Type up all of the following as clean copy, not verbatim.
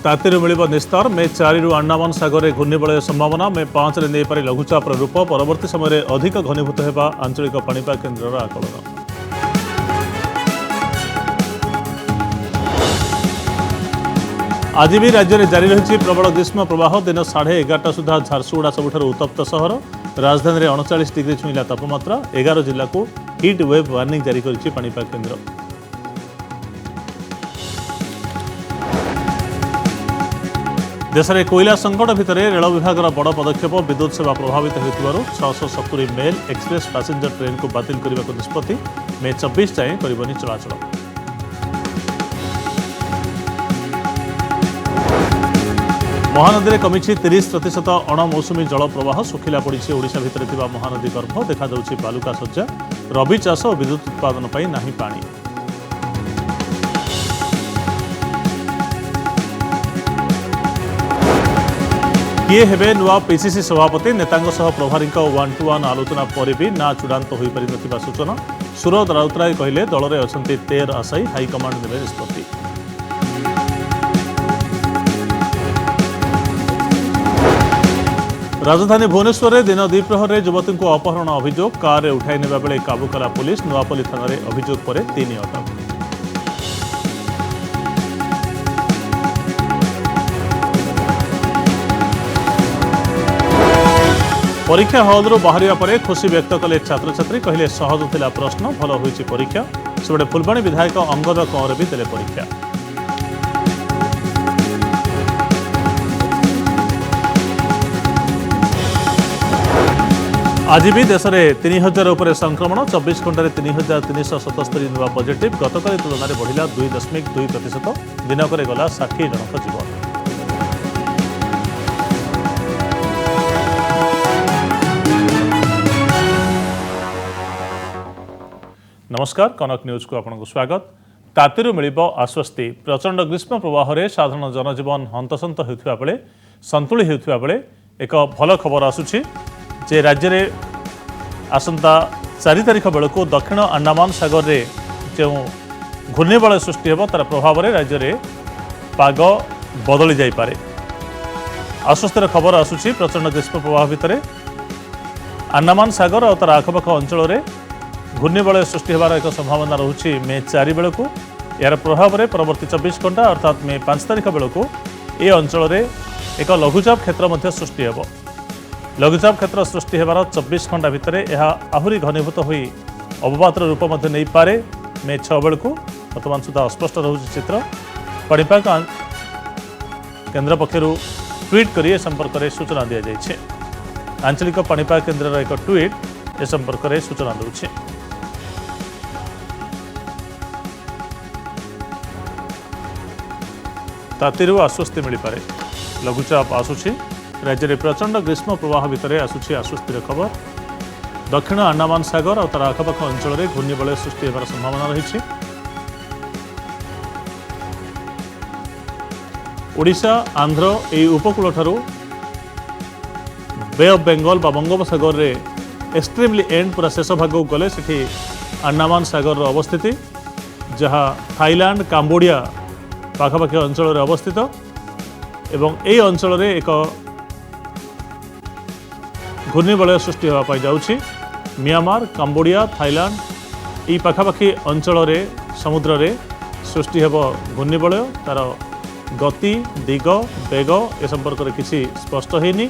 तातीर मिल निस्तार मे 4 रु अंडमान सागर में घूर्णिबलय संभावना मे 5 रे नहीं पारे लघुचाप रूप परवर्ती समय अधिक घनीभूत होगा आंचलिक पाणीपाग केन्द्र आकलन। आज भी राज्य में जारी रही प्रबल ग्रीष्म प्रवाह दिन 11:30 सुधा झारसुगुड़ा सबुठारु उत्तप्त सहर राजधानी में 39 डिग्री छुईला तापमात्रा 11 जिला को हिट वेव वार्निंग जारी करिछि पाणीपाग केन्द्र। देश में कोयला संकट भितर रेल विभाग बड़ पदक्षेप विद्युत सेवा प्रभावित होइतिबारु 670 मेल एक्सप्रेस पैसेंजर ट्रेन को बातिल करने को निष्पत्ति मे 24 जाए करबनी चलाचल। महानदी में कमी 30% अणमौसुमी जल प्रवाह सुखिला पड़ी ओडिशा भितर थिबा महानदी गर्भ देखा जाउछि बालुका सज्जा रबी चाष और विद्युत उत्पादन पर नाही पानी। किए हेबे नुआ पीसीसी सभापति नेतांग सह प्रभारी 1-to-1 आलोचना पर भी ना चूड़ांत हो पारि नथिबा सूचना सुरत राउतराय कहले दल में अछंती 13 आशायी हाईकमांड नेबे निष्पत्ति। राजधानी भुवनेश्वर में दिन द्विप्रहर युवती को अपहरण अभियोग कार उठाई नेबा बेले काबू कला पुलिस नुआपल्ली थाना अभियोग पर 3 अटक। परीक्षा हॉल बाहर पर खुशी व्यक्त कले छात्र छात्री कहले सहज थिला प्रश्न भल होईछि परीक्षा सेबडे फुलबाणी विधायक अंगद कंवर भी देले परीक्षा। आज भी देश में 3000 उपर संक्रमण 24 घंटे 3377 नुआ पॉजिटिव गतकाली तुलन में बढ़िला 2.2% दिनक गला 60 जनक जीवन। नमस्कार कनक न्यूज को आपको स्वागत। तातीर मिल आश्वस्ति प्रचंड ग्रीष्म प्रवाह में साधारण जनजीवन हंतसंत होता बेले संतुली होता बेले एक भल खबर आसुछि जे राज्य में आसंता 4 तारिख बेलू दक्षिण अंडमान सागर में जो घूर्णिबलय सृष्टि होब तार प्रभाव में राज्य में पाग बदली जाइपारे। आश्वस्तिर खबर आसुछि प्रचंड ग्रीष्म प्रवाह भितर अंडमान सागर और तार आखपाख अंचल में घूर्णिबलय सृष्टि होबार एक संभावना रहुछि मे 4 बेलू यार प्रभाव में परवर्ती 24 घंटा अर्थात मे 5 तारिख बेलू ए अंचल में एक लघुचाप क्षेत्र मध्य सृष्टि होब। लघुचाप क्षेत्र सृष्टि होबार 24 घंटा भितर यह आहुरी घनीभूत होई अवपातर रूप मध्य नहीं पारे मे 6 बेलू वर्तमान सुधा अस्पष्ट रहुछि चित्र। पाणीपाग केन्द्र पक्षर ट्वीट कर संपर्क में सूचना दी जाइए। आंचलिक पाणीपाग केन्द्र एक ट्वीट ए संपर्क में सूचना दूसरी। तातीरू आश्वस्ति मिल पारे लघुचाप आसुछि राज्य में प्रचंड ग्रीष्म प्रवाह भितर आसुछि आश्वस्तिर खबर। दक्षिण अंडमान सागर और तार आखपाख अंचल में घूर्णिबलय सृष्टि होबार संभावना रही। ओडिशा आंध्र ए उपकूल ठारू बे ऑफ बेंगल बा बंगोपसागर रे एक्सट्रीमली एंड पूरा शेष भाग को गले सेठी अंडमान सागर अवस्थिति जहाँ थाईलैंड काम्बोडिया पाखापाखि अंचल में अवस्थित एवं ए अंचल में एक घूर्णिबलय सृष्टि होगा जाउछि। म्यांमार काम्बोडिया थाईलैंड ई पाखापाखि अंचल में समुद्र रे सृष्टि हेब घूर्णिबलय तार गति दिग बेग ए संपर्क में किसी स्पष्ट होइनी।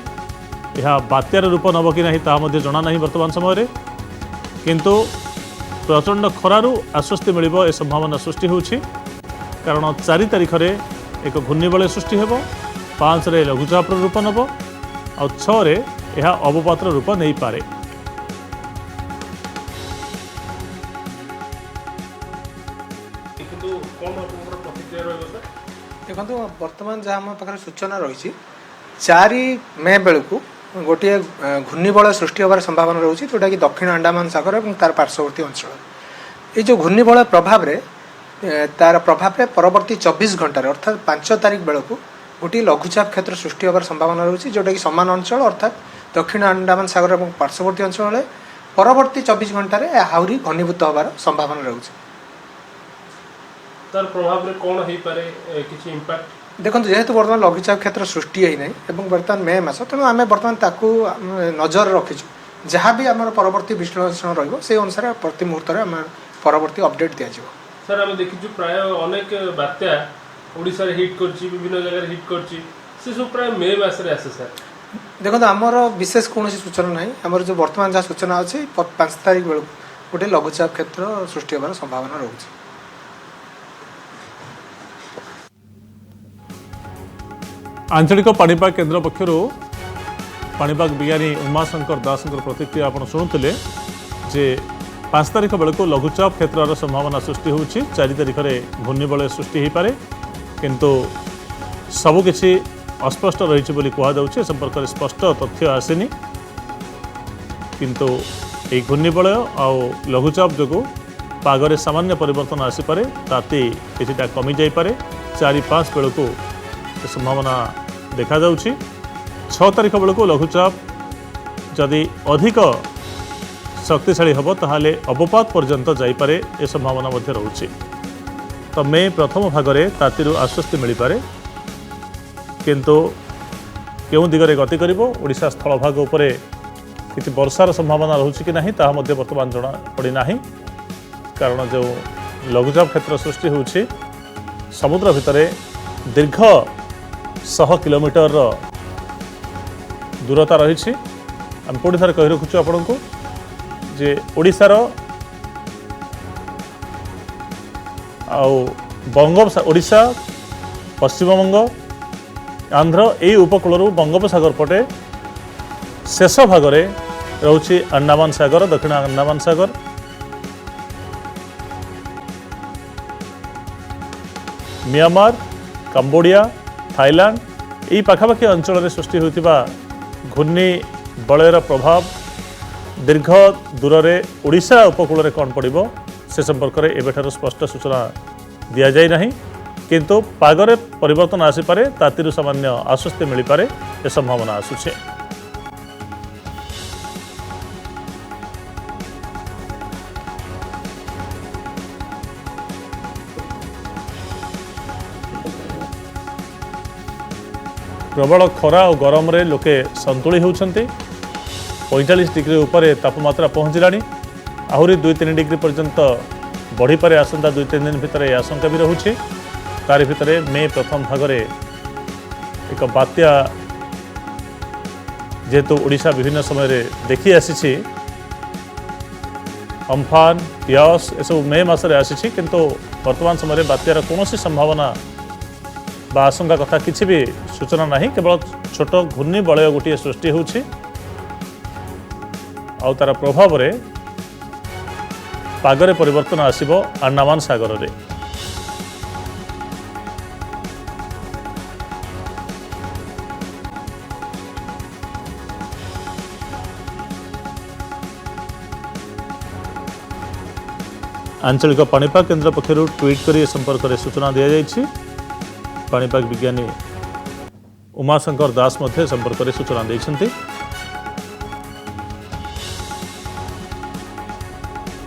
यह बात्यार रूप नब कि नहीं ताहा जना नहीं वर्तमान समय किंतु प्रचंड खरारु आश्वस्ति मिलिबो ए संभावना सृष्टि होउछि कारण 4 तारिख रे एक घूर्णिबलय सृष्टि हेब 5 रे लघुचाप रूप नब और 6 रे यह अवपातर रूप नहीं पारे। देखो बर्तमान जहाँ आम पाखे सूचना रही 4 मे बेलू गोटे घूर्णिबलय सृष्टि होबार संभावना रही जोटा कि दक्षिण अंडमान सागर और तार पार्श्ववर्ती अंचल ये जो घूर्णिबलय प्रभाव रे तार प्रभाव में परवर्ती 24 घंटे अर्थात 5 तारिख बेलू गोटे लघुचाप क्षेत्र सृष्टि होबार संभावना रही जोटा कि समान अंचल अर्थात दक्षिण अंडमान सागर और पार्श्ववर्ती अंचल परवर्ती 24 घंटे आहुरी घनीभूत होबार संभावना रही तार प्रभाव रे कौन हो पारे किछि इंपैक्ट देखो जेहेतु बर्तमान लघुचाप क्षेत्र सृष्टि होना और बर्तमान मे मस तेणु आम बर्तमान ताकू नजर रखीचु जहाँ भी आम परवर्ती विश्लेषण रही अनुसार प्रति मुहूर्त आम परवर्ती अपडेट दिज्व सर आम देखी प्राय अनेक बात्या ओडिशा रे हिट करछि विभिन्न जगह हिट करछि से सब प्राय मे मास रे आसे सर देखो आमर विशेष कौन सूचना ना आमर जो बर्तमान जहाँ सूचना अच्छी 5 तारिख बेलू गोटे लघुचाप क्षेत्र सृष्टि होबार संभावना रोचे। आंचलिक पाणीपाग केन्द्र पक्षर पाणीपाग विज्ञानी उमाशंकर दास प्रतिक्रिया आप शुणुते जे 5 तारिख बेलू लघुचाप क्षेत्र संभावना सृष्टि होची 4 तारिख में घूर्णिबलय सृष्टि हो पारे किंतु सबकिछि अस्पष्ट रही बोली कहुच्छे संपर्क में स्पष्ट तथ्य आसेनी किंतु ये घूर्णिबलय आउ लघुचाप जो पागरे सामान्य परिवर्तन आसीपे ताती किछिटा कमी जाइपे 4-5 बेलू संभावना देखा जाउछि 6 तारिख बेलू लघुचाप जदि अधिक शक्तिशाली हम ताहले अवपात पर्यंत जाइपे ए संभावना मध्य रोचे। तो मे प्रथम भागरे तातीरु आश्वस्ति मिल पारे किंतु केउं दिगरे गति करिवो ओडिशा स्थल भाग उपरे किछि वर्षार संभावना रहुछि कि नाही ताहा मध्य वर्तमान जणा पड़ी नाही कारण जो लघुचाप क्षेत्र सृष्टि होछि समुद्र भितरे दीर्घ 100 किलोमीटर दूरता रही आम पुणी थे कही रखुचु आपण को जे ओडिशार ओडिशा पश्चिमबंग आंध्र यही उपकूल बंगोपसागर पटे शेष भागरे रोची अंडमान सागर दक्षिण अंडमान सागर म्यांमार कंबोडिया थाईलैंड यही पाखापाखि अंचल सृष्टि होता घूर्णी बलयर प्रभाव दीर्घ दूर से ओडिशा उपकूल कौन पड़ो से संपर्क में एवं स्पष्ट सूचना दि जाए ना किंतु पागरे परिवर्तन आसीपे तातीरु सामान्य आश्वस्ति मिल पारे ए संभावना आसुचे। प्रबल खरा और गरम रे लोके संतुली होउछन्ते 45 डिग्री उपरे तापमात्रा पहुँचलानी आहरी 2-3 डिग्री पर्यंत बढ़ी पारे आसंता 2-3 दिन भितर आशंका भी रहुछि तारि भितरे मे प्रथम भागरे एक बात्या जेहेतु ओडिशा विभिन्न समय रे देखी आसी अम्फान यस एसब मे मासरे आसी किंतु वर्तमान समय बात्यार कौन संभावना बा आशंका कथा किसी भी सूचना नहीं केवल छोट घूर्णी बलय गोटे सृष्टि होछि आउ तार प्रभाव रे पागरे परिवर्तन आसिबो अंडमान सागर रे। आंचलिक पाणीपाग केन्द्र पक्षर ट्वीट कर संपर्क में सूचना दि जाइछि पाणीपाग विज्ञानी उमाशंकर दास मध्य संपर्क में सूचना देइछन्ति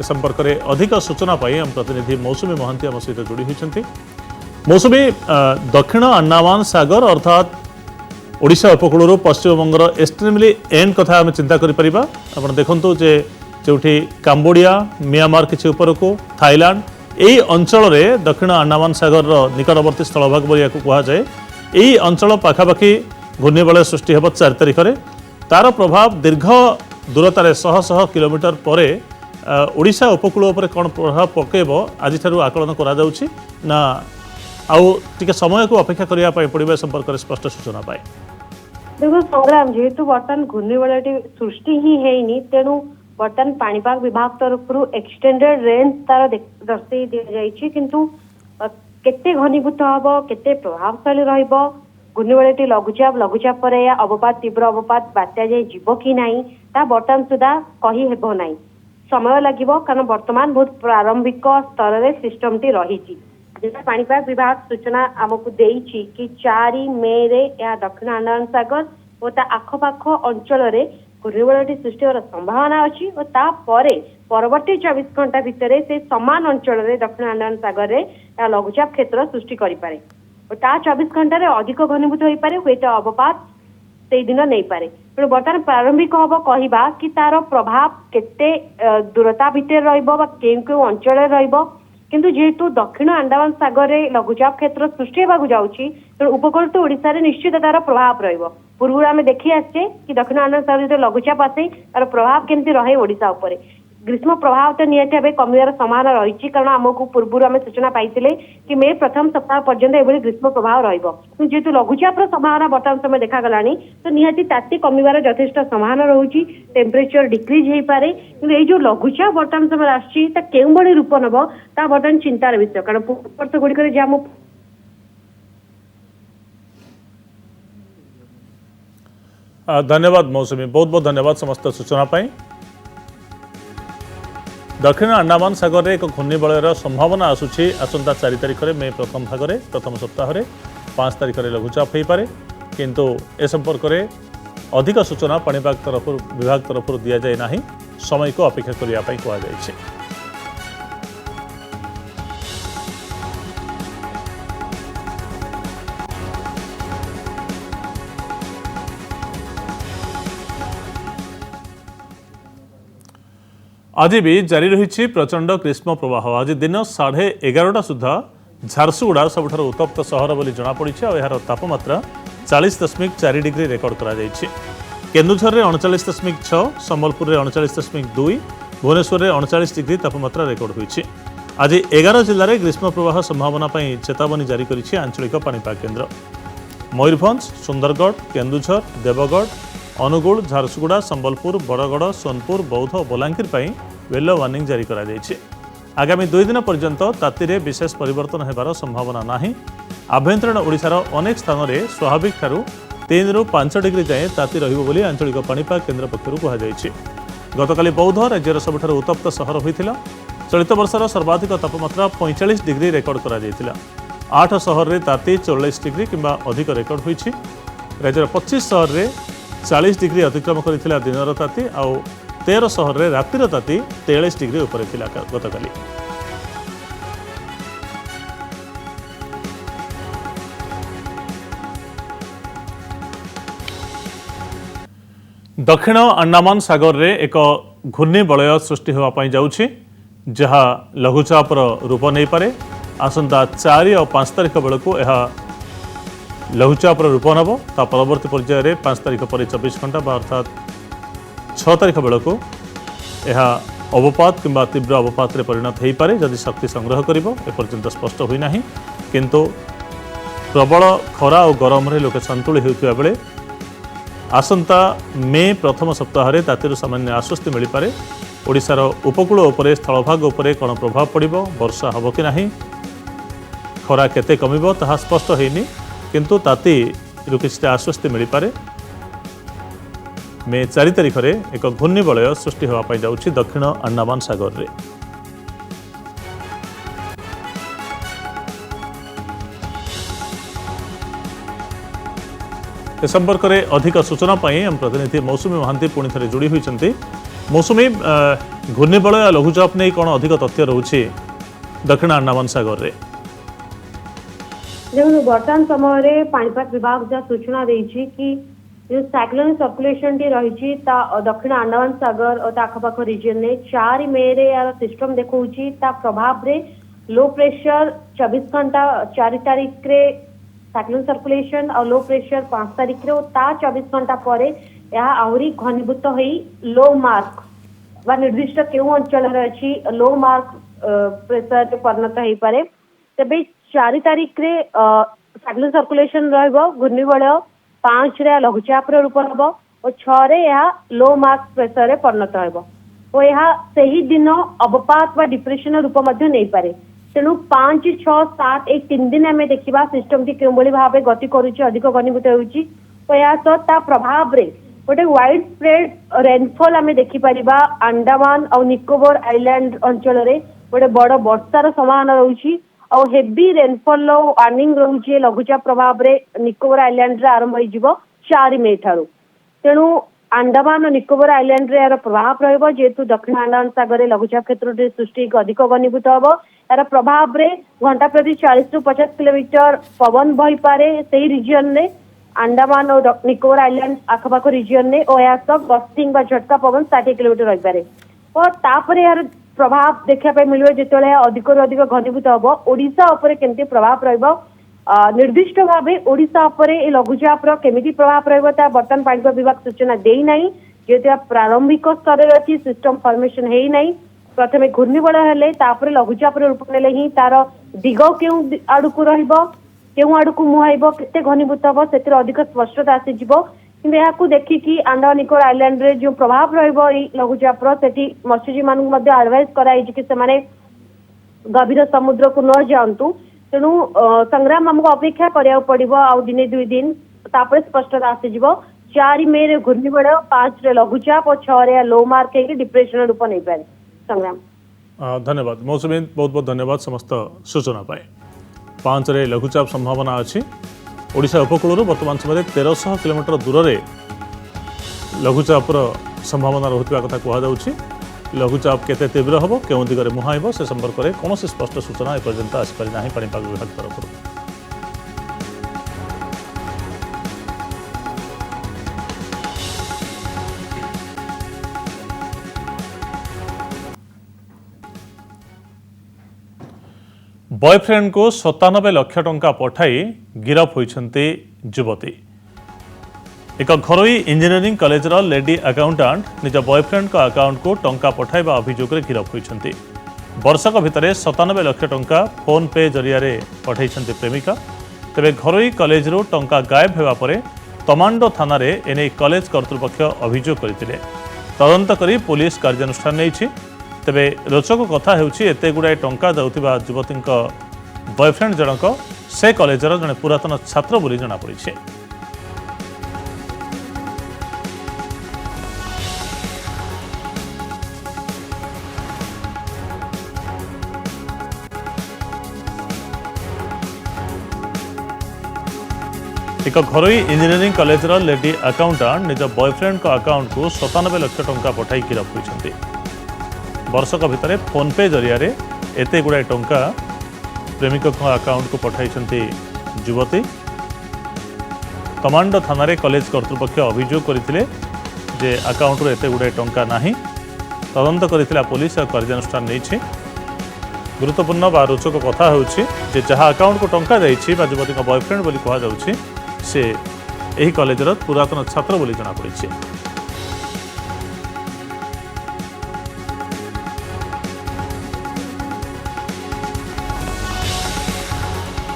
संपर्क में अधिक सूचना पाई हम प्रतिनिधि मौसुमी महांती आम सहित जोड़ी होती। मौसुमी दक्षिण अंडमान सागर अर्थात ओडिशा उपकूल पश्चिमबंगर एक्सट्रीमली एंड कथा आम चिंता करिपरिबा आपण देखंतु जे जोठी काम्बोडिया म्यांमार किछि उपरको थाईलैंड यही अंचल रे दक्षिण अंडमान सागर निकटवर्ती स्थलभाग बोलिया कहा जाए यही अंचल पाखापाखि घूर्णिबलय सृष्टि हेब 4 तारिख में तार प्रभाव दीर्घ दूरतार 100 किलोमीटर पर ओडिशा उपकूल उपर कौन प्रभाव पकेब आज आकलन करा जाउछि ना आउ टिके समय को अपेक्षा करिया पय पड़िबा संपर्क में स्पष्ट सूचना पाए। देखो संग्राम जेहेतु बर्तमान घूर्णिबलयटी सृष्टि ही हेनी तेणु बर्तमान पाणीपाग विभाग तरफ एक्सटेंडेड रेंज तार दर्शाई दि जाइछि किंतु केते घनीभूत हबो केते प्रभावशाली रहइबो घूर्णिबलयटी लघुचाप पर या अवपात तीव्र अवपात बात्या जाए जीव कि नहीं ता बर्तमान सुधा कही हेबो नहीं समय लागिबो कारण बर्तमान बहुत प्रारंभिक स्तर रे सिस्टम टी रही पाणीपाग विभाग सूचना आमको देइछि कि 4 मे रे या दक्षिण अंडमान सागर और ता आखपाख अंचल रे घूर्णिबलयटी सृष्टि होवार संभावना अच्छी और तापर परवर्ती 24 घंटा भितर से समान अंचल रे दक्षिण अंडमान सागर रे लघुचाप क्षेत्र सृष्टि करि पारे ता 24 घंटा अधिक घनीभूत हो पारे हुए अवपात से दिन नहीं पारे तेणु बर्तमान प्रारंभिक हम कहवा कि तार प्रभाव केते दूरता भितर रहिबो बा केउ अंचल रहिबो किंतु जेहेतु दक्षिण अंडमान सागर रे लघुचाप क्षेत्र सृष्टि होगा जाऊँगी तेणु उपकूल ओडिशा रे निश्चित तार प्रभाव रहिबो पूर्व आम देखी आसचे कि दक्षिण अंडमान सागर जो लघुचाप आसे तार प्रभाव केमती रहे ओडिशा उपरे ग्रीष्म प्रभाव तो निहत भाव कमिवार संभावना रही कारण आमको पूर्व आम सूचना पाई कि मे प्रथम सप्ताह पर्यंत एभली ग्रीष्म प्रभाव जेहेतु लघुचाप संभावना बर्तमान समय देखा तो निहाती ताती कमिवार यथेष्ट संभावना रोचे टेम्परेचर डिक्रीज हो पारे कि जो लघुचाप बर्तमान समय आसो रूप नब ता बर्तमान चिंतार विषय कारण पूर्व वर्ष गुड़िक जहाँ धन्यवाद मौसुमी बहुत बहुत धन्यवाद समस्त सूचना पाई दक्षिण अंडमान सागर रे एक घूर्णिबलयर संभावना आसूची आसंता 4 तारिख में मे प्रथम भाग में प्रथम सप्ताह 5 तारिख में लघुचाप हो पारे किंतु ए संपर्क में अधिक सूचना पाणीपाग विभाग तरफ दि जाए ना समय को अपेक्षा करने कहुई। आज भी जारी रही प्रचंड ग्रीष्म प्रवाह आज दिन 11:30 सुधा झारसुगुड़ा सबुठ उत्तप्त सहर बोली जमापड़ी और यार तापमात्रा 40.4 डिग्री रेकर्ड कर केन्दुझर में 39.6 संबलपुर में 39.2 भुवनेश्वर में 39 डिग्री तापमात्रा रेकर्ड होती आज 11 जिले में ग्रीष्म प्रवाह संभावना चेतावनी जारी कर आंचलिक पाणीपाग केन्द्र मयूरभंज सुंदरगढ़ केन्दुझर देवगढ़ अनुगुल झारसुगुड़ा संबलपुर बरगढ़ सोनपुर बौद्ध और बलांगीर येलो वार्निंग जारी करा आगामी 2 दिन पर्यंत ताती विशेष परिवर्तन होबार संभावना नहीं आभ्यंतरीण ओडिशार अनेक स्थान में स्वाभाविक ठारू 3 ରୁ 5 डिग्री जाए ताती रही आंचलिक पाणीपाग केन्द्र पक्षर कहुई। गतकाली बौद्ध राज्यर सबुठ उत्तप्त सहर होता चलित वर्षर सर्वाधिक तापमात्रा 45 डिग्री रेकर्ड कर 8 सहर में ताती 44 डिग्री किंबा अधिक रेकर्ड होती राज्यर 25 सहर में 40 डिग्री अतिक्रम कर दिनर ताती आउ 13 सहर में रातिर ताती 43 डिग्री उपर गतकाली। दक्षिण अंडमान सागर रे एक घूर्णिबलय सृष्टि होगापाई जाउछि जहा लघुचापर रूप नहीं पारे आसंता 4 और 5 तारिख बेलू यह लघुचापर रूप नब ता परवर्ती पर्यायर 5 तारिख पर 24 घंटा अर्थात 6 तारिख बेलू यह अवपात किंबा तीव्र अवपात परिणत हो पारे जदि शक्ति संग्रह करिबो एपर्यंत स्पष्ट होई नाही किंतु प्रबल खरा और गरम रे लोके संतुली होउथिबा बेले आसंता मे प्रथम सप्ताह तातिर सामान्य आश्वस्ति मिल पारे ओडिशार उपकूल उपरे स्थलभाग उपरे कौन प्रभाव पड़िबो वर्षा हबो कि नाही खरा केते कमिबो ताहा स्पष्ट होइनी किंतु ताती किछटा आश्वस्ति मिल पारे मे 4 तारिख में एक घूर्णिबलय सृष्टि होगापाई जाउछि दक्षिण अंडमान सागर रे। ए संपर्क में अधिक सूचना पाई हम प्रतिनिधि मौसुमी महांती पुणी थे जोड़ी होती मौसुमी घूर्णिबलय लघुचाप नहीं कौन अधिक तथ्य रोचे दक्षिण अंडमान सागर रे देखो वर्तमान समय पाणीपाग विभाग जहाँ सूचना देछि कि जो साइक्लोन सर्कुलेशन टी रही दक्षिण अंडमान सागर और आखपाख रिजन में 4 मे रे यार सिस्टम देखौछि ता प्रभाव रे लो प्रेशर 24 घंटा 4 तारिख रे साइक्लोन सर्कुलेशन और लो प्रेशर 5 तारिख रे ता 24 घंटा पर यह आहरी घनीभूत हो लो मार्क व निर्दिष्ट केउ अंचल अच्छी लो मार्क प्रेशर परिणत हो पारे तेज 4 तारिख रे साइक्लोन सर्कुलेशन घूर्णिबलय 5 रे लघुचाप रूप नब और 6 रे यह लो मार्क प्रेशर परिणत हो और यह सही दिन अवपात व डिप्रेशन रूप नहीं पारे तेणु 5, 6, 7 एक 3 दिन आम देखा सिस्टम टी क्यों भाव गति करुच्ची अधिक घनीभूत होती तो प्रभाव रे गोटे वाइड स्प्रेड रेनफॉल आम देखिपर अंडमान और निकोबर आइलैंड अंचल में गोटे बड़ वर्षार संभावना रोचे और हेवी रेनफॉल वार्निंग रोचे लघुचाप प्रभाव रे निकोबर आइलैंड रे आरंभ हो 4 मे ठारू तेणु अंडमान और निकोबर आइलैंड रे यार प्रभाव रहिबो जेतु दक्षिण अंडमान सागर रे लघुचाप क्षेत्र रे सृष्टि अधिक घनीभूत हबो यार प्रभाव रे घंटा प्रति 40 रु 50 किलोमीटर पवन बही पारे सेही रीजन रे अंडमान और निकोबर आइलैंड आखपाख रीजन रे और या सब गस्टिंग बा झटका पवन 60 किलोमीटर रहि पारे और तापरे यार प्रभाव देखा पे मिलबो जेतले अधिक रु अधिक घनीभूत हबो ओडिसा ऊपर केमती प्रभाव रहिबो निर्दिष्ट भाव ओडिशा उपरे ए लघुचाप केमिति प्रभाव रहिबो ता बर्तन पाणीपाग विभाग सूचना देई नाही जेते प्रारंभिक स्तर रे अछि सिस्टम फॉर्मेशन हेई नाही प्रथमे घूर्णिबल हेले तापर लघुचाप रे रूप नेले ही तार दिग केउ आडुकु रहिबो केउ आडुकु मुहाइबो केते घनीभूत हबो सेतिर अधिक स्पष्टता आसी जिवो किंतु याकू देखि कि अंडमान निकोबर आइलैंड रे जो प्रभाव रहिबो ई लघुचाप सेठी मत्स्यजीवी मानक मध्ये एडवाइस कराई कि से माने गभीर समुद्र को न जांतु तेणु संग्राम हमको अपेक्षा करिया पड़िबो आ दिने 2 दिन तापर स्पष्टता आसी जिवो 4 मे रे घूर्णिबल 5 रे लघुचाप और 6 रे लो मार्क के डिप्रेशन रूप नै पारे संग्राम धन्यवाद मौसुमी बहुत बहुत धन्यवाद समस्त सूचना पाए 5 रे लघुचाप संभावना अछि ओडिशा उपकूल वर्तमान समय 1300 किलोमीटर दूर रे लघुचाप संभावना रहुथिबा कथा कुहा जाउछि लघुचाप केते तीव्र हबो केउ दिगरे मुहाइबो से संपर्क रे कोनोसी स्पष्ट सूचना ए पर्यंत आसपारि नाही पाणीपाग विभाग तरफरु बॉयफ्रेंड को 97 लाख टंका पठाई गिरफ होइछन्ते युवती एक घरोई इंजीनियरिंग कॉलेज लेडी अकाउंटेंट निज बॉयफ्रेंड का अकाउंट को टंका पठाइबा अभियोग रे गिरफ होइछन्ते वर्षक भितर 97 लाख टंका फोन पे जरिया रे पठाइछन्ते प्रेमिका तेबे घरोई कॉलेज रो टंका गायब हेबा परे तमांडो थाना रे एने कॉलेज कर्तृपक्ष अभियोग करथिले तदंत करी पुलिस कार्यानुष्ठान नेछि तेबे रोचक कथा हेउछि एते गुडाय टंका जाउथिबा युवतीक बॉयफ्रेंड जनक से कॉलेजर जने पुरातन छात्र बोली जना पड़िछे एक घरोई इंजीनियरिंग कॉलेज लेडी अकाउंटेंट निज बॉयफ्रेंड को अकाउंट को 97 लाख टंका पठाई गिरफ होइछन्ते वर्षक भितर फोन पे जरिया रे एते गुडाय टंका प्रेमिक अकाउंट को पठाइछन्ते युवती तमांडो थाना रे कॉलेज कर्तृपक्ष अभियोग करथिले जे अकाउंट रो एते गुडाय टंका नाही तदंत करथिला पुलिस कार्यानुष्ठान नेछि गुरुत्वपूर्ण बा रोचक कथा होउछि जे जहा अकाउंट को टंका जाइछि बा युवती का बॉयफ्रेंड बोली कहा जाउछि से एही कॉलेजर पुरातन छात्र बोली जना पड़िछि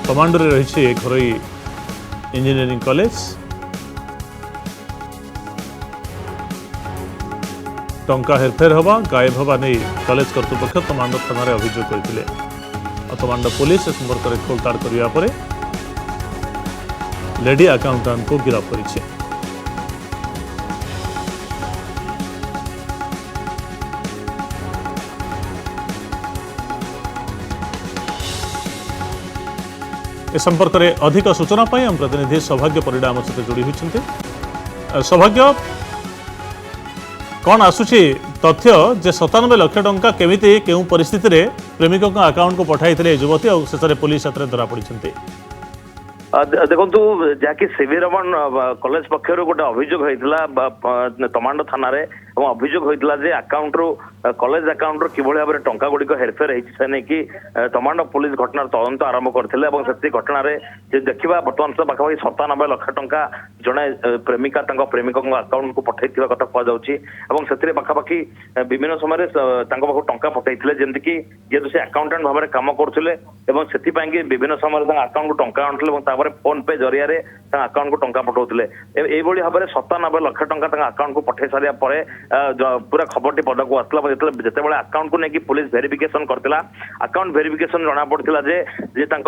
कमांडर रही घरोई इंजीनियरिंग कॉलेज टंका हेरफेर हवा गायब हवा नहीं कॉलेज कर्तृपक्ष तमांडो थाना रे अभियोग करथिले तमांडो पुलिस संपर्क में खोलताड़ करबा परे लेडी अकाउंटेंट को गिरफ्त करिछि ए संपर्क में अधिक सूचना पाई हम प्रतिनिधि सौभाग्य परिडा आम सहित जोड़ी होती सौभाग्य कौन आसुछि तथ्य जे 97 लाख टंका केमिति केउ परिस्थिति रे प्रेमिक अकाउंट को पठाई युवती और शेष पुलिस हाथ में धरा पड़ी देखु जहाँकि सीवी रमन कॉलेज पक्षर गोटे अभियोग होता तमांडो थाना अभियोग होता जे अकाउंट रु कॉलेज अकाउंट कि भाव में टंका गुड़िक हेरफेर होती तमांडो पुलिस घटनार तदंत आरंभ करते घटना देखा बर्तमान सुधा पाखापाखि 97 लाख टंका जड़े प्रेमिका प्रेमिक अकाउंट को पठाई कथा कहु पाखापाखि विभिन्न समय पाखु टंका पठाई जमीक जेहतु से अकाउंटेंट भाव में कम करुले से विभिन्न समय अकाउंट को टंका आनुले फोन पे जरिया अकाउंट को टंका पठाउले एभली भाव में 97 लाख टंका अकाउंट को पठाई सारा पूरा खबर पद को आसला जितेबाला अकाउंट को लेकिन पुलिस वेरिफिकेशन करथिला अकाउंट वेरिफिकेशन जना पड़ता जे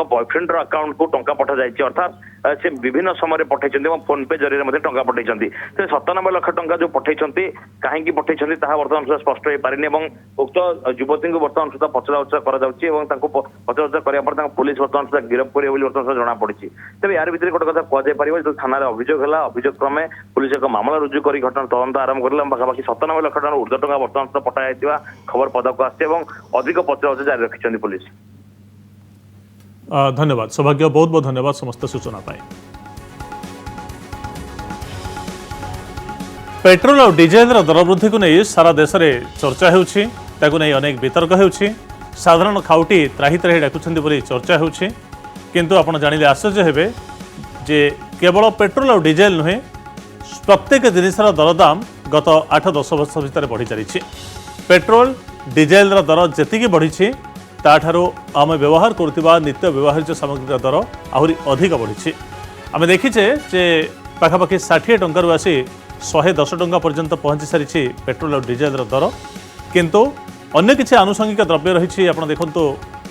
बॉयफ्रेंड अकाउंट को टंका पठा जाइए अर्थात से विभिन्न समय पठाई फोन पे जरिए टंका पठाई 97 लाख टंका जो पठाई कहीं पठाई बर्तमान सुधा स्पष्ट हो पारे उक्त युवती को बर्तमान सुधा पचरा उचरा पचरा उचरा कराया पुलिस बर्तमान सुधा गिरफ्त करे बर्तमान सुधा जना पड़ी तेज यार भितर गोटे कथा कहुपर जो थाना अभियोग है अभियोग क्रमे पुलिस एक मामला रुजु कर घटना तदंत आरंभ कर पाखापाखि 97 लाख टଙ୍କା ऊर्ध्व टଙ୍କା बर्तमान सुधा पठाई खबर पदक आसी अधिक पचरा उचरा जारी रखिंट पुलिस। धन्यवाद सौभाग्य बहुत बहुत धन्यवाद समस्त सूचना पाई। पेट्रोल और डीजेल दर वृद्धि को नहीं सारा देश में चर्चा होउछि ताकु नहीं अनेक वितर्क होउछि साधारण खाउटी त्राही त्राही डाकुछन्ति बोली चर्चा होउछि किंतु आपण जानिले आश्चर्य हेबे जे केवल पेट्रोल और डीजेल नुहे प्रत्येक जिनिसर दरदाम गत 8-10 वर्ष भितर बढ़ी चली पेट्रोल डीजेल दर जेतिकी बढ़ी ताठारो आम व्यवहार करुवा नित्य व्यवहार्य सामग्री दर आहरी अधिक बढ़ी आम देखीचे जे पाखापाखि 60 टंकार आसी 110 टंका पर्यंत पहुंची सारी पेट्रोल और डीजेल दर किंतु अन्य किसी आनुषंगिक द्रव्य रही आप देखो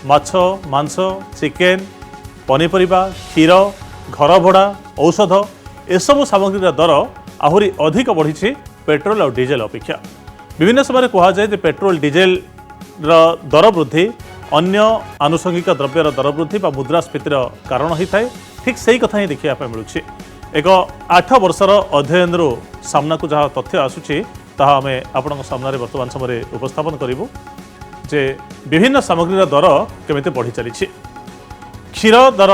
माछ मांस चिकेन पनीपरिबा क्षीर घर भड़ा औषध एसबू सामग्री दर आहरी अधिक बढ़ी पेट्रोल और डीजेल अपेक्षा विभिन्न समय कहुए पेट्रोल डीजेल दर वृद्धि अन्य आनुषंगिक द्रव्यर दर वृद्धि मुद्रास्फीतिर कारण होता है ठीक सही कथा ही देखा मिलूँ एक 8 वर्षर अध्ययन सामना को जहाँ तथ्य आसूची ताहा आम आपण सामने वर्तमान समय उपस्थापन करूँ जे विभिन्न सामग्री दर केमिति बढ़ी चली क्षीर दर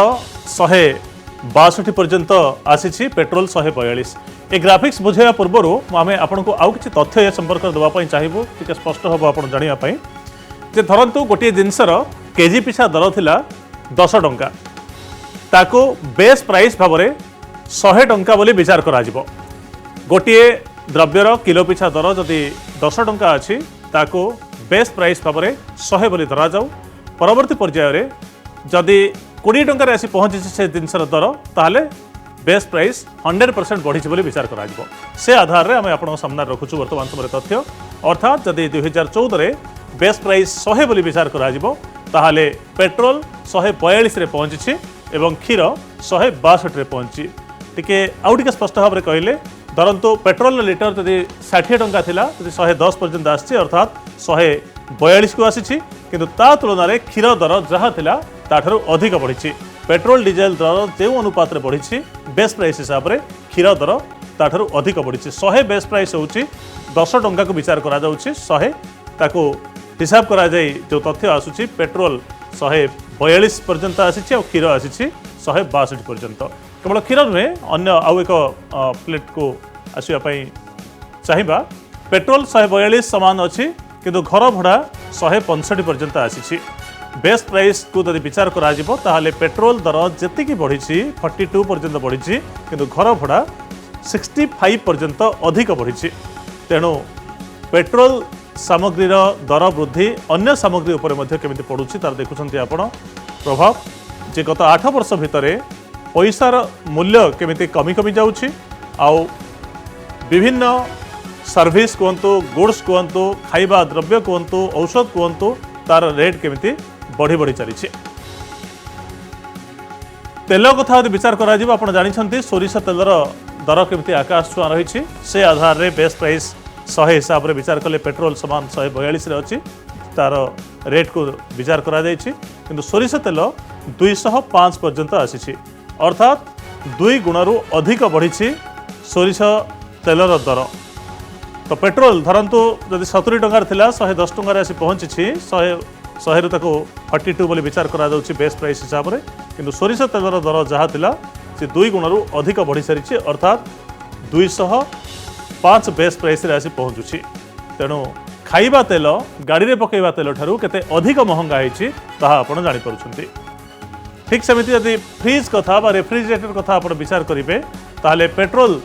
162 पर्यंत आसी पेट्रोल 142 ए ग्राफिक्स बुझाइवा पूर्व आम आपन को आउ किछि तथ्य ए संपर्क देवाई चाहबू टिके स्पष्ट हम आप जानापी जे धरतु गोटे जिनसर केजी पिछा दर थिला 10 टंका ताको बेस प्राइस भाव में 100 टंका बोली विचार करा जिवो गोटे द्रव्यर किलो पिछा दर जदि 10 टंका अच्छी ताको बेस प्राइस भाव में 100 बोली धरा जाऊ परवर्ती पर्यायर जदि 20 टंकार आसी पहुंची से जिनसर दर ताहले बेस प्राइस 100% बढ़ी बोली विचार करा जिवो से आधार रे आम आपन सामने रखुछु वर्तमान समय तथ्य अर्थात जदि 2014 रे बेस प्राइस 100 बोली विचार करा जिवो ताहले पेट्रोल 142 रे पहुंची एवं क्षीर 162 रे पहुंची टिके आउ टिके स्पष्ट भाव में कहले धरतु पेट्रोल लिटर जदि 60 टंका थिला जदि 110 पर्यंत आसी अर्थात 142 को आसी किंतु ता तुलन में क्षीर दर जहाँ थिला ताठारु अधिक बढ़ी पेट्रोल डीजेल दर जो अनुपात में बढ़ी बेस प्राइस हिसाब से क्षीर दर ताठारु अधिक बढ़ी 100 बेस प्राइस होउची 10 टंका को विचार करा जाउची 100 ताको हिसाब करा जाई जो तथ्य आसुची पेट्रोल 142 पर्यंत आसी और क्षीर आसी 162 पर्यंत केवल क्षीर नुहे अन्य आउ एक प्लेट को आसवाई चाहिए पेट्रोल 142 सामान अच्छी किंतु घर भड़ा 165 पर्यंत आसी बेस प्राइस को यदि विचार करा जिवो ताहले पेट्रोल दर जेतिकी बढ़ी 42 पर्यंत बढ़ी किंतु घर भड़ा 65 पर्यंत अधिक बढ़ी तेणु पेट्रोल सामग्रीर दर वृद्धि अन्य सामग्री उपर मध्य केमिति पड़ुछि तार देखुछन्ति आपण प्रभाव जे गत 8 वर्ष भितर पैसार मूल्य केमिति कमी कमी जाउछि आउ विभिन्न सर्विस कहतु गुड्स कहतु खाइबा द्रव्य कहतु औषध कहतु तार रेट केमिति बढ़ी बढ़ी चली तेल कथा यदि विचार करा जिवो आपण जानिछन्ति सोरिष तेलर दर केमिति आकाश छुआ रही से आधार रे बेस प्राइस 100 हिसाब रे विचार कले पेट्रोल समान 142 रे अछि तार रेट को विचार करा जायछि किंतु सोरिष तेल 205 पर्यंत आसी अर्थात 2 गुणरु अधिक बढ़ी सोरिष तेलर दर तो पेट्रोल धरतु जदि 70 टंकार थिला 110 टंकार आसी पहुंची 100 रु ताको 42 बोली विचार करा जाउछि बेस प्राइस हिसाब रे किंतु सोरिष तेलर दर जहाँ थिला से 2 गुणरु अधिक बढ़ी सारी अर्थात 205 बेस प्राइस रे आसी पहुंचुछि तेणु खाइबा तेल गाड़ी रे पकेइबा तेल ठारू केते अधिक महंगा होइछि ताहा आपण जानि परुछन्ति ठीक सेमिति यदि फ्रिज कथा बा रेफ्रिजरेटर कथा आपण विचार करिवे ताहले पेट्रोल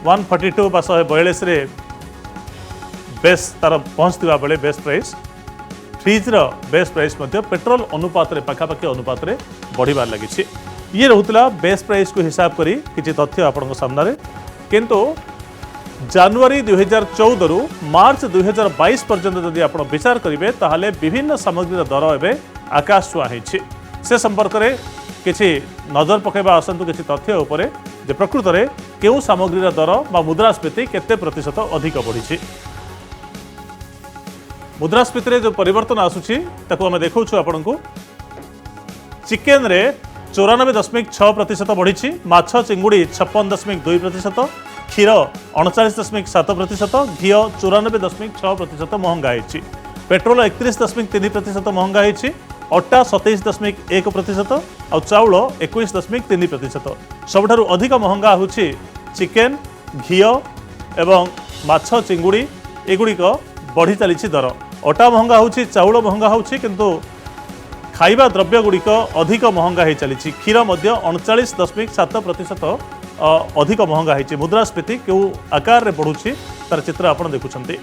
142 बा 142 रे बेस तार पहुंचतिबा बेले बेस प्राइस फ्रिजर बेस प्राइस मध्य पेट्रोल अनुपात रे पाखापाखि अनुपात रे बढ़िबार लगी ये रहूला बेस प्राइस को हिसाब करी किछि तथ्य आपण सामने किंतु जनवरी 2014 रु मार्च 2022 पर्यंत जदि आपण विचार करेंगे ताहले विभिन्न सामग्री दर एवं आकाश छुआ से संपर्क में किछि नजर पकाइबा आसंतु किछि तथ्य उपरे जे प्रकृत में केउ सामग्रीर दर बा मुद्रास्फीति केते प्रतिशत अधिक बढ़ी। मुद्रास्फीति जो परिवर्तन आसुछि ताकू आम देखा आपण को चिकेन रे 94.6% बढ़ी, माछ चिंगुड़ी 56.2%, क्षीर 39.7%, घी 94.6% महंगा है, पेट्रोल 31.3% महंगा है, अटा 27.1% और चाउल 21.3%। सबठारु अधिक महंगा होछि चिकेन, घी एवं माछ चिंगुड़ी एगुड़िक बढ़ी चली दर। अटा महंगा होछि, चाउल महंगा होछि, किंतु खाइबा द्रव्य गुड़िक अधिक महंगा हो चली। क्षीर 39.7% अधिक महंगा है। मुद्रास्फीति क्यों आकार रे बढ़ुछि तार चित्र आपण देखुछंती।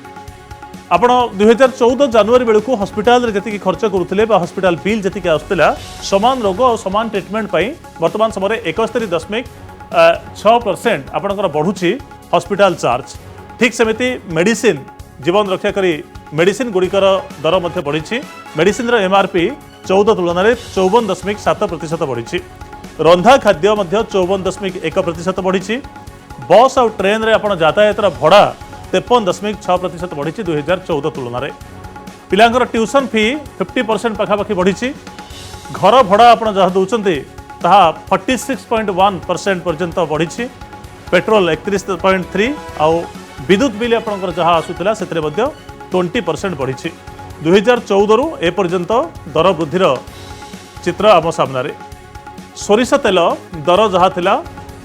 आपण 2014 जनवरी बेलू हस्पिटाल रे जति खर्च करुथिले बा हस्पिटाल बिल जति आसुतिला समान रोग और समान ट्रीटमेंट पई वर्तमान समय 71.6% आपणकर बढ़ुछि हस्पिटाल चार्ज। ठीक सेमिति मेडिसिन जीवन रक्षा करी मेडिसिन गुड़िकर दर मध्य बढ़ी। मेडिसिन एमआरपी 14 तुलन में 54.7% बढ़ी। रंधा खाद्य 54.1% बढ़ी। बस और ट्रेन रे आपण यातायात भड़ा 53.6% बढ़ी 2014 तुलन में। पिलांकर ट्यूशन फी 50% पाखापाखि बढ़ी। घर भड़ा आपण जहाँ दौरान ताहा 46.1% पर्यंत बढ़ी। पेट्रोल 31.3 आउ विद्युत बिल आपंकर जहाँ आसूला से 20% बढ़ी। 2014 रु ए पर्यंत दर वृद्धिर चित्र आम सामने। सोरिष तेल दर जहाँ थिला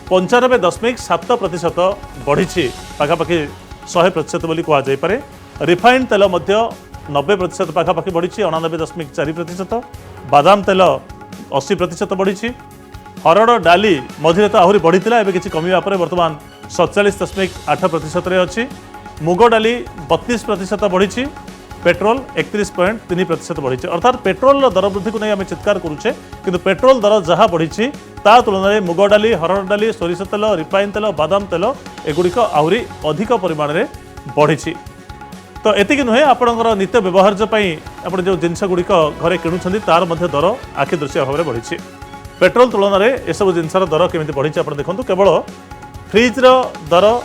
95.7% बढ़ी, पाखापाखि 100% बोली कहुपे। रिफाइंड तेल 90% पाखापाखि बढ़ी 89.4%। बादाम तेल 80% बढ़ी। हरड़ डाली मझे तो आहरी बढ़ी था, किसी कमिया पर बर्तमान 47.8% अच्छी। मुग डाली 32% बढ़ी। पेट्रोल 31.3% बढ़ी। अर्थात पेट्रोल दर वृद्धि को नहीं आम चित्कार करुचे, किंतु पेट्रोल दर जहाँ बढ़ी ता तुलन में मुग डाली, हरड़ डाली, सोरिष तेल, रिफाइन तेल, बादाम तेल एगुड़िक आहरी अधिक परिमाण में बढ़ी। तो एतिक नुहे आपणकर नित्य व्यवहार्य आप जो जिनस गुड़िक घरे किणुंट तार मध्य दर आखि दृश्य भाव में बढ़ी। पेट्रोल तुलन में यू जिनसर दर केमी बढ़ी आप देखो। केवल फ्रिज्र दर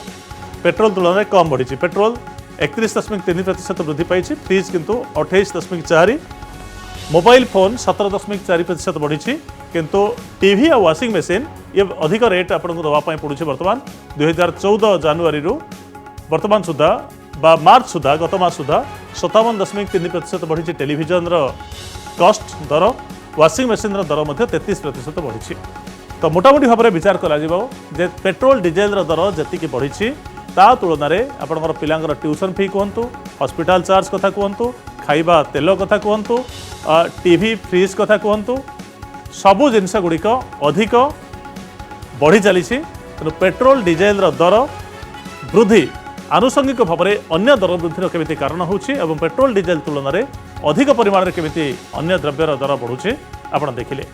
पेट्रोल तुलन में कम बढ़ी। पेट्रोल 31.3% वृद्धि पाई, फ्रिज किंतु 28.4, मोबाइल फोन 17.4% बढ़ी, किंतु टीवी और वाशिंग मशीन ये अधिक रेट आपको दवाई पड़ुছে। बर्तमान 2014 जनवरी रु वर्तमान सुधा बा मार्च सुधा गत मास सुधा 57.3% बढ़ी। टेलीविजन कस्ट दर, वाशिंग मशीन दर 33% बढ़ी। तो मोटामोटी भाव में विचार करा जे पेट्रोल डीजेल दर जी बढ़ी ता तुलन में आपंकर पिलांकर ट्यूशन फी कहतु, हॉस्पिटल चार्ज कथा कहतु, खाइबा तेल कथा कहतु, टीवी फ्रिज कथा कहतु, सबु जिनस गुड़िक अधिक बढ़ी चली। तेणु पेट्रोल डीजेल दर वृद्धि आनुषंगिक भाव में अन्य दर वृद्धि केमिति कारण होछि एवं पेट्रोल डीजेल तुलन में अधिक परिमाण में केमिति अन्य द्रव्यर दर बढ़ुछि आपण देखिले।